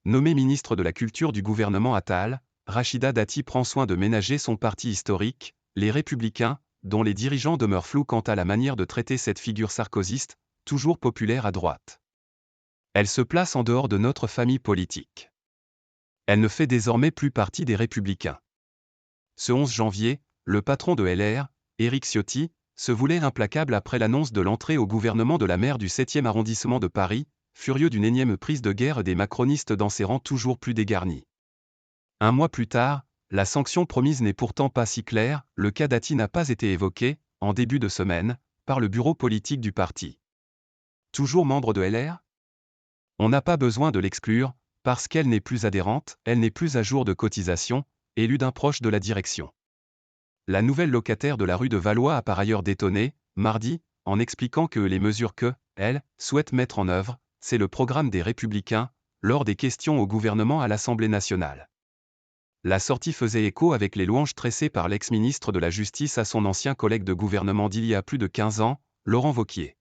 Nommée ministre de la Culture du gouvernement Attal, Rachida Dati prend soin de ménager son parti historique, les Républicains, dont les dirigeants demeurent flous quant à la manière de traiter cette figure sarkozyste, toujours populaire à droite. Elle se place en dehors de notre famille politique. Elle ne fait désormais plus partie des Républicains. Ce 11 janvier, le patron de LR, Éric Ciotti, se voulait implacable après l'annonce de l'entrée au gouvernement de la maire du 7e arrondissement de Paris, furieux d'une énième prise de guerre des macronistes dans ses rangs toujours plus dégarnis. Un mois plus tard, la sanction promise n'est pourtant pas si claire, le cas Dati n'a pas été évoqué, en début de semaine, par le bureau politique du parti. Toujours membre de LR ? On n'a pas besoin de l'exclure, parce qu'elle n'est plus adhérente, elle n'est plus à jour de cotisation, élue d'un proche de la direction. La nouvelle locataire de la rue de Valois a par ailleurs détonné, mardi, en expliquant que les mesures que, elle, souhaite mettre en œuvre, c'est le programme des Républicains, lors des questions au gouvernement à l'Assemblée nationale. La sortie faisait écho avec les louanges tressées par l'ex-ministre de la Justice à son ancien collègue de gouvernement d'il y a plus de 15 ans, Laurent Wauquiez.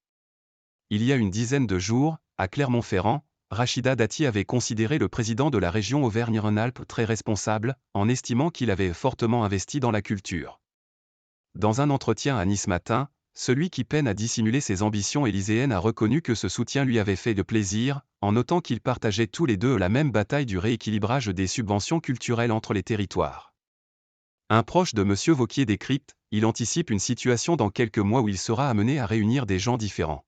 Il y a une dizaine de jours, à Clermont-Ferrand, Rachida Dati avait considéré le président de la région Auvergne-Rhône-Alpes très responsable, en estimant qu'il avait fortement investi dans la culture. Dans un entretien à Nice Matin, celui qui peine à dissimuler ses ambitions élyséennes a reconnu que ce soutien lui avait fait de plaisir, en notant qu'ils partageaient tous les deux la même bataille du rééquilibrage des subventions culturelles entre les territoires. Un proche de M. Wauquiez décrypte, il anticipe une situation dans quelques mois où il sera amené à réunir des gens différents.